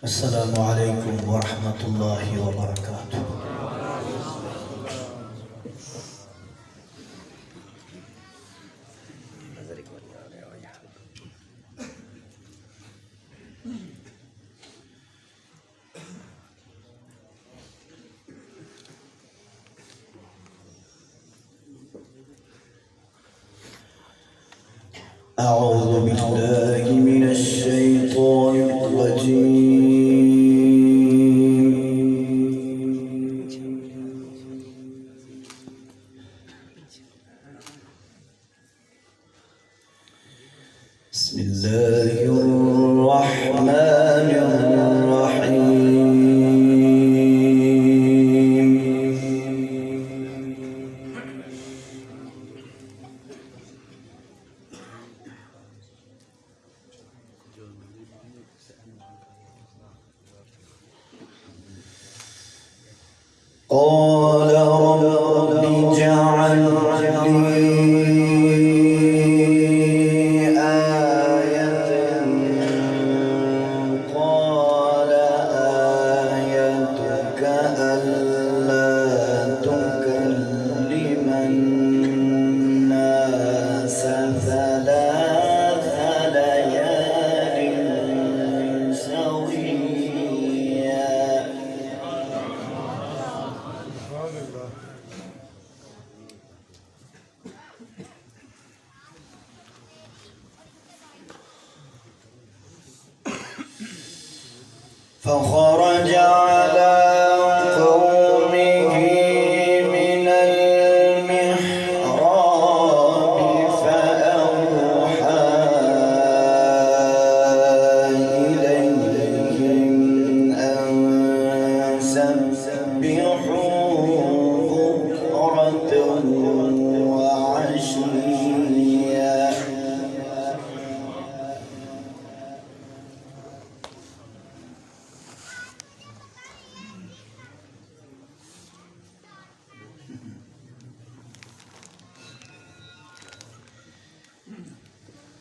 السلام عليكم ورحمة الله وبركاته. أعوذ بالله من الشيطان الرجيم. بسم الله الرحمن الرحيم. قال رب اجعل لي آية. قال آيتك ألا تكلم الناس ثلاث ليال سويا. فخرج على قومه من المحراب فأوحى إليهم أن سبحوا بكرة وعشيا.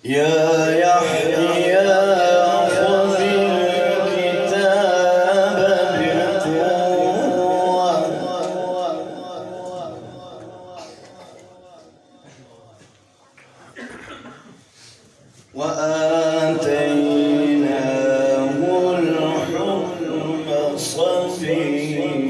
يا يحيى خذ الكتاب بقوة وآتيناه الحكم صبيا.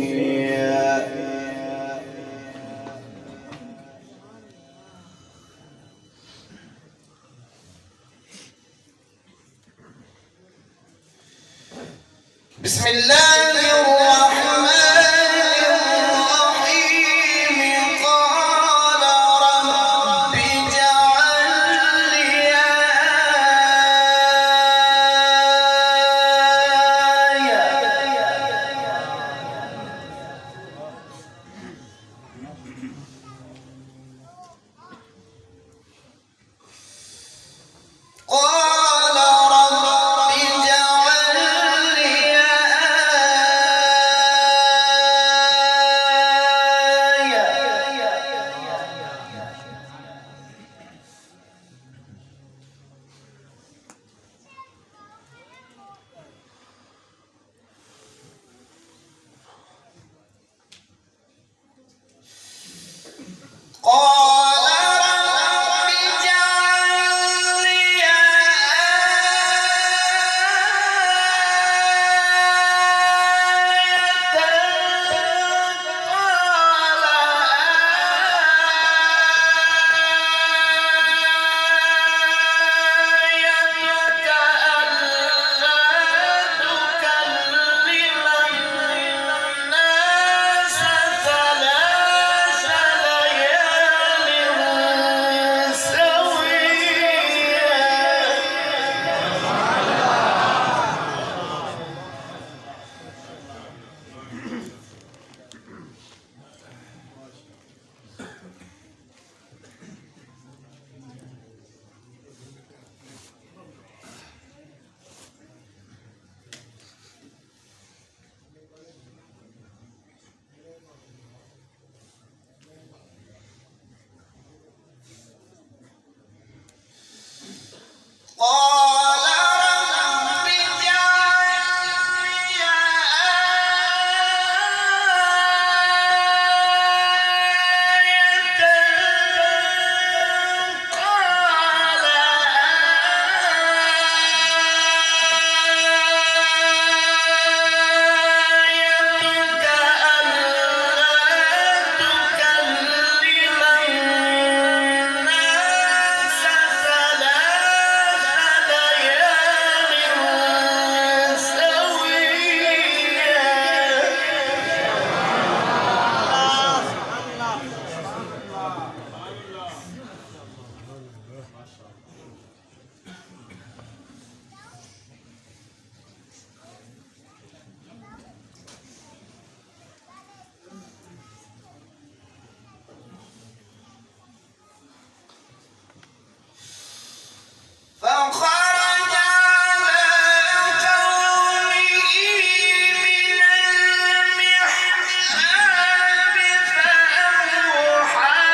بسم الله الرحمن الرحيم. قال رب اجعل لي آية. قال رب اجعل لي آية فخرج على قومه من المحراب فأوحى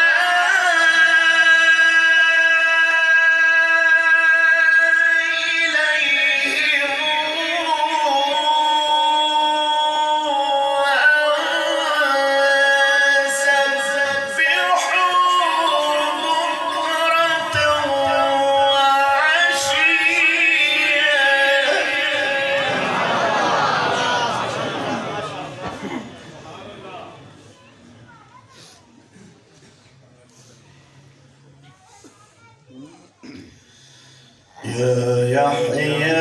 يا يحيى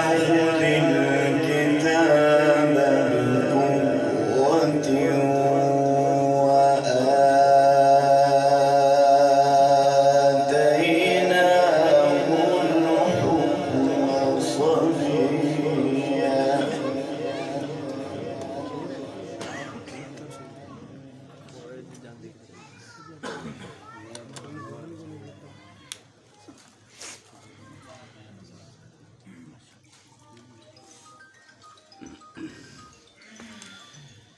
خذ الكتاب بقوة وآتيناه الحكم صبيا.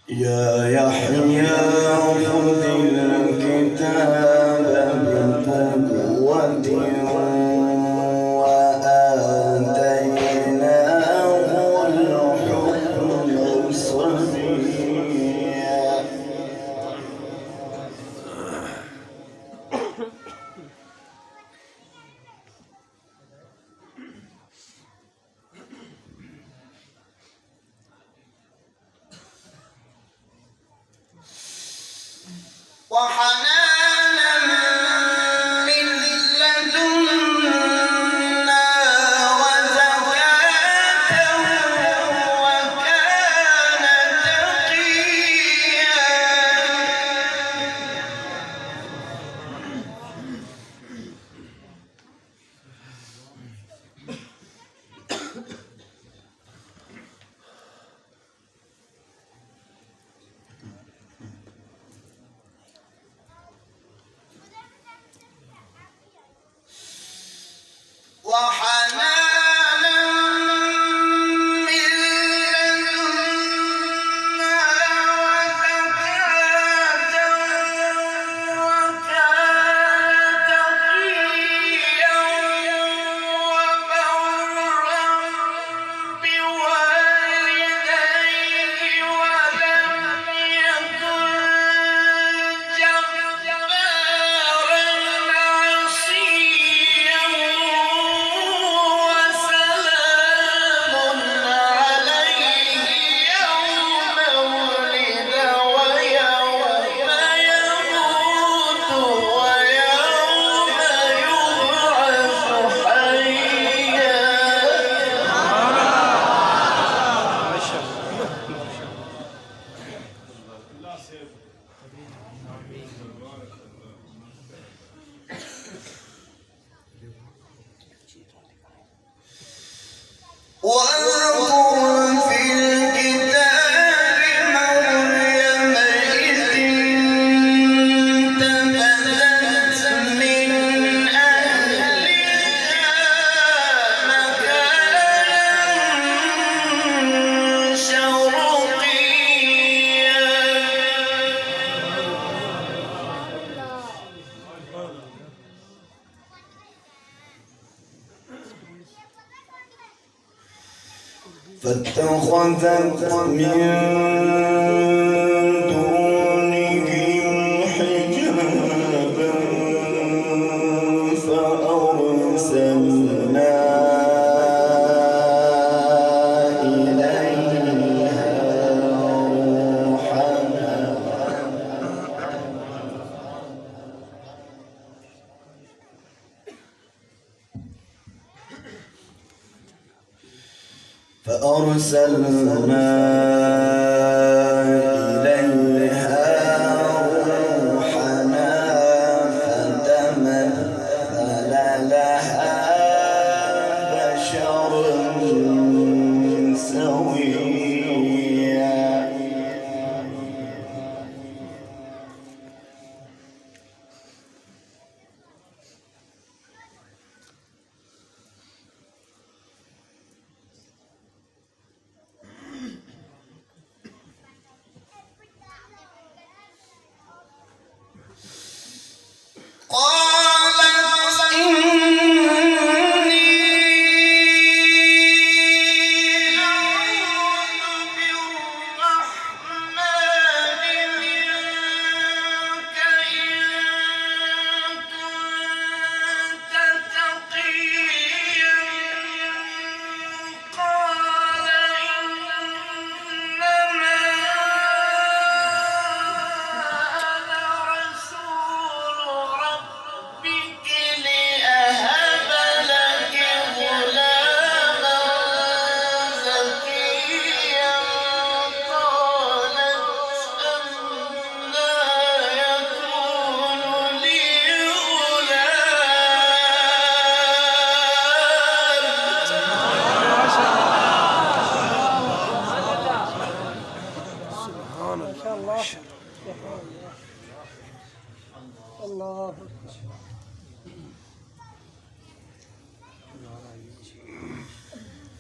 يا يحيى خذ الكتاب بقوة وآتيناه الحكم صبيا. وحنانا من لدنا وزكاة وكان تقيا. وحنانا من لدنا وزكاة وكان تقيا وبرا بوالديه ولم يكن جبارا عصيا. وسلام عليه يوم ولد ويوم يموت ويوم يبعث حيا. واذكر في الكتاب مريم إذ انتبذت من أهلها مكانا شرقيا. فاتخذت من دونهم حجابا فأرسلنا إليها روحنا فأرسلنا إليها روحنا فتمثل لها بشرا سويا.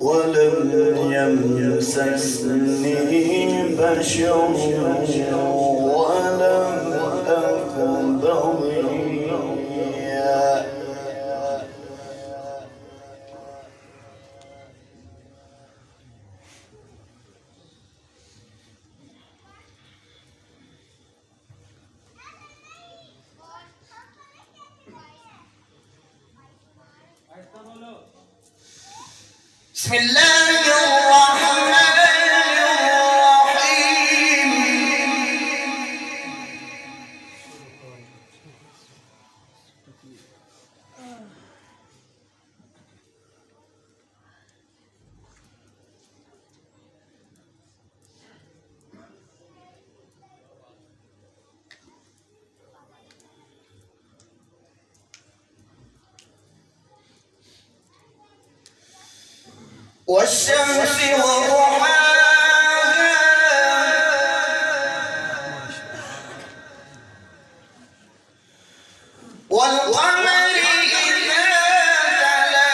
ولم يمسسني بشر ولم أك بغيا. بسم الله الرحمن الرحيم. والشمس وضحاها والقمر إذا تلاها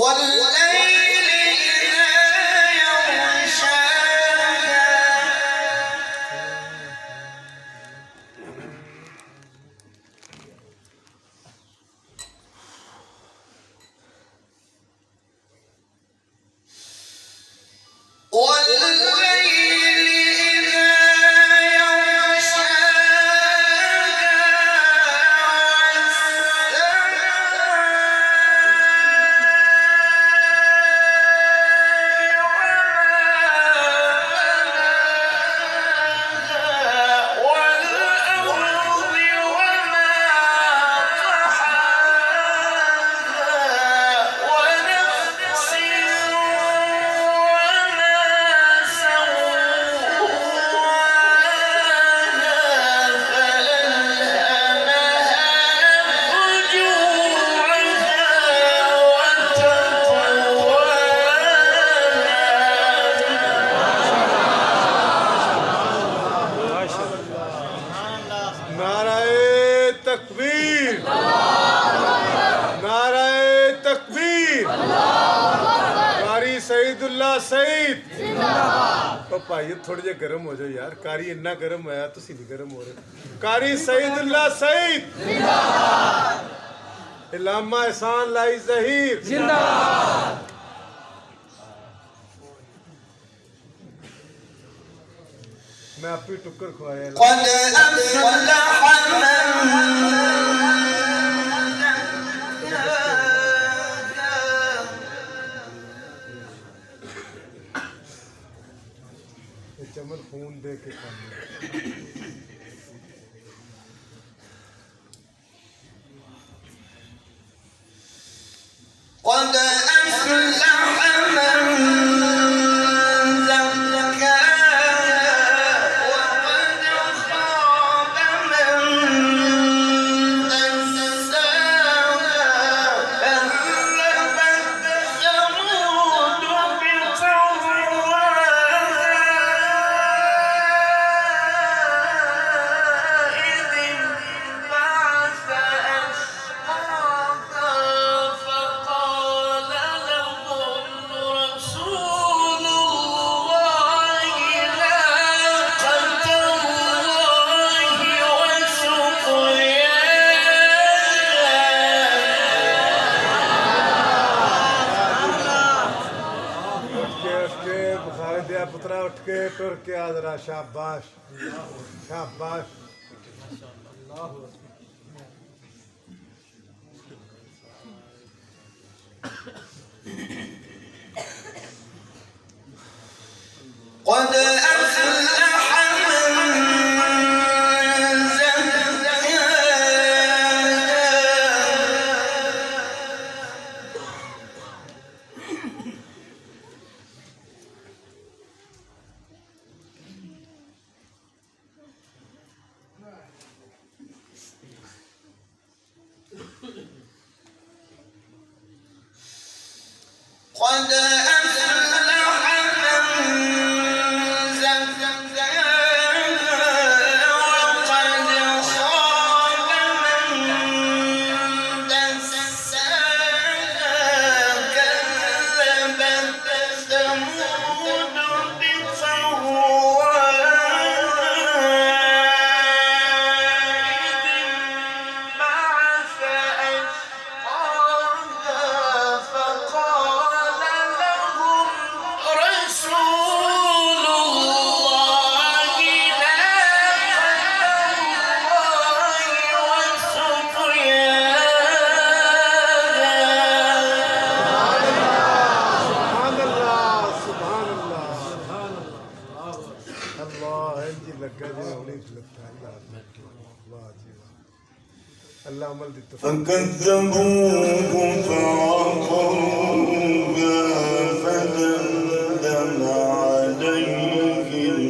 والليل إذا يغشاها सईद भाई थोड़े जे गर्म हो जाओ यार। कारी इन्ना गर्म होया तुसी नहीं गर्म हो रहे। कारी सईदुल्लाह सईद जिंदाबाद। इलामा एहसान लाई ज़हीर जिंदाबाद। मैं आप ही टुक्कर खुआया। चमन खून दे के पुत्रा उठ के टुर के आदरा। शाबाश शाबाश। قد أفلح من زكاها قد أفلح من زكاها وقد خاب من دساها كذبت ثمود بطغواها بعث أشقاها فقال لهم رسول الله ناقة الله وسقياها. سبحان الله سبحان الله الله انجي لگا جی وليد لگتا الله الله جی الله عمل دی فكذبوه فعقروها فدمدم عليهم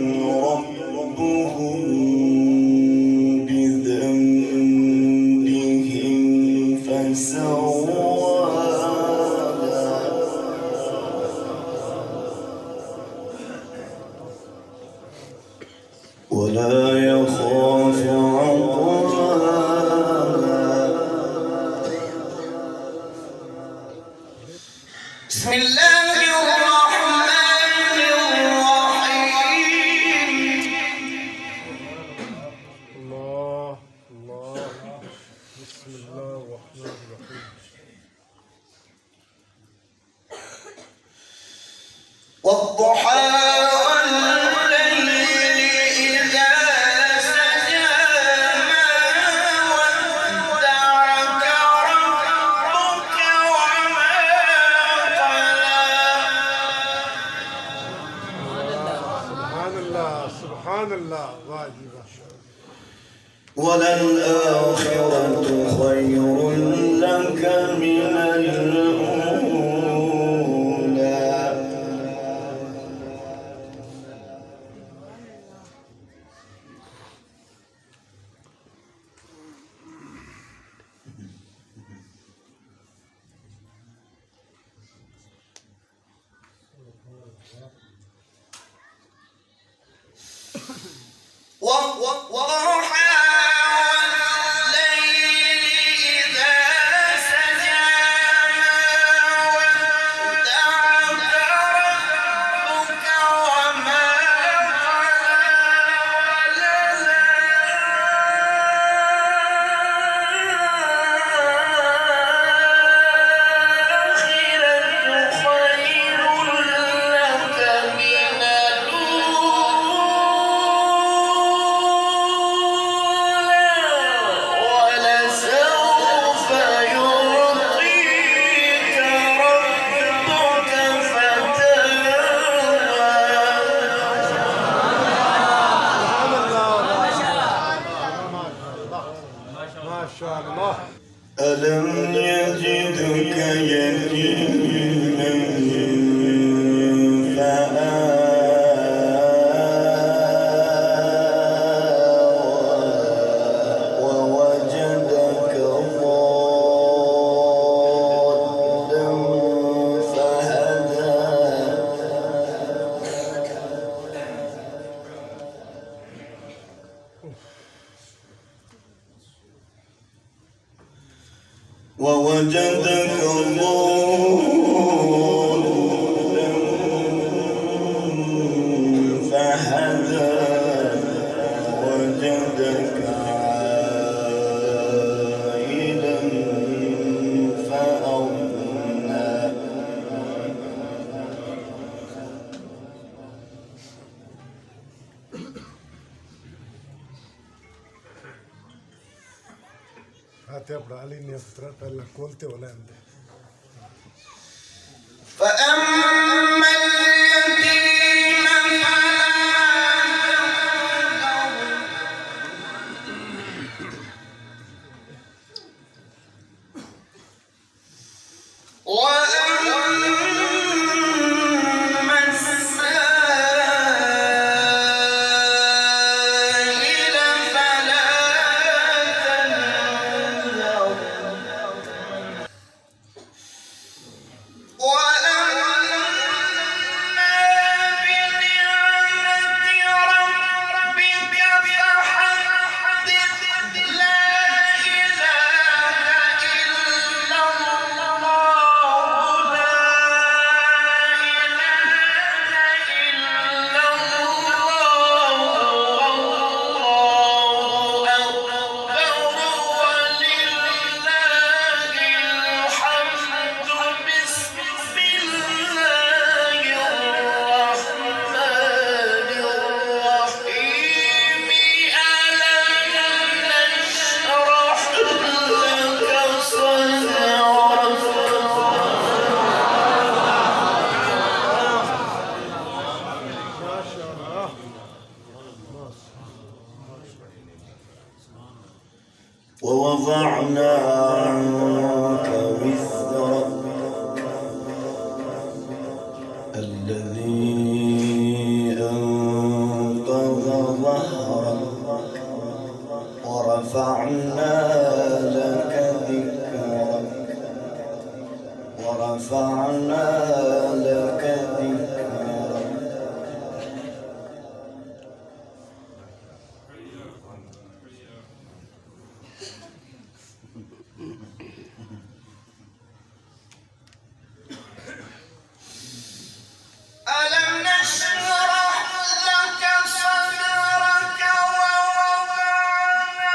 ربهم بذنبهم فسواها ولا يخاف عقباها. بسم الله الرحمن الرحيم. الله الله بسم الله الرحمن الرحيم والضحى والليل إذا سجى ما ودعك ربك وما قلى. سبحان الله واجب وللآخرة خير لك من الأولى. والضحى والليل إذا سجى ما ودعك ربك وما قلى. خير لك من ولسوف يعطيك ربك فترضى. سبحان الله ما شاء الله ألم يجدك يتيما فآوى ووجدك ضالا فهدى. ووجدك ضالا فهدى وجدك عائلا فأغنى. فاتحة पढ़ा ली ने पुत्रा पहला खोलते वाला अंदर فأما اليتيم وأما السائل فلا تنهر. ووضعنا عنك وزرك الذي أنقض ظهرك ورفعنا لك ذكرك ورفعنا لك ذكرك. ألم نشرح لك صدرك ووضعنا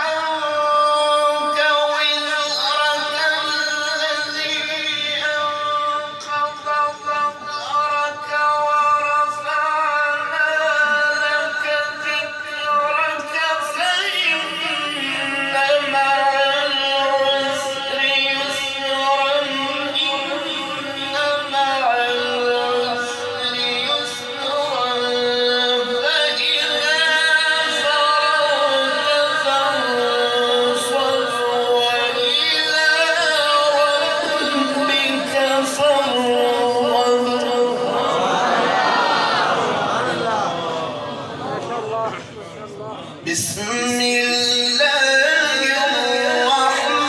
عنك وزرك الذي أنقض ظهرك ورفعنا لك ذكرك فإن مع العسر يسرا إن مع العسر يسرا فإذا فرغت فانصب وإلى ربك فارغب. بسم الله الرحمن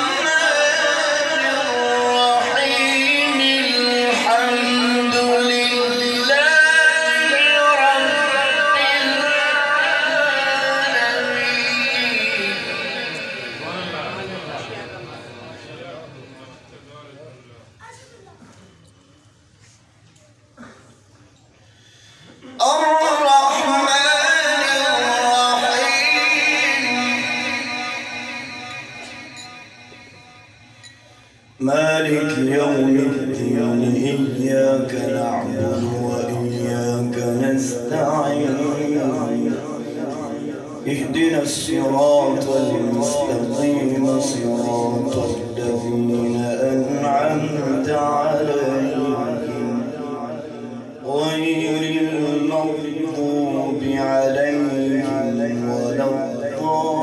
الرحيم الحمد لله رب مالك يوم الدين إياك نعبد وإياك نستعين اهدنا الصراط المستقيم صراط الذين أنعمت عليهم غير المغضوب عليهم ولا الضالين.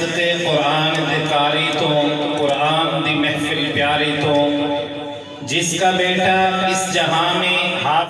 सदके कुरान दे कारी तो कुरान दी महफिल प्यारी तो जिसका बेटा इस जहां में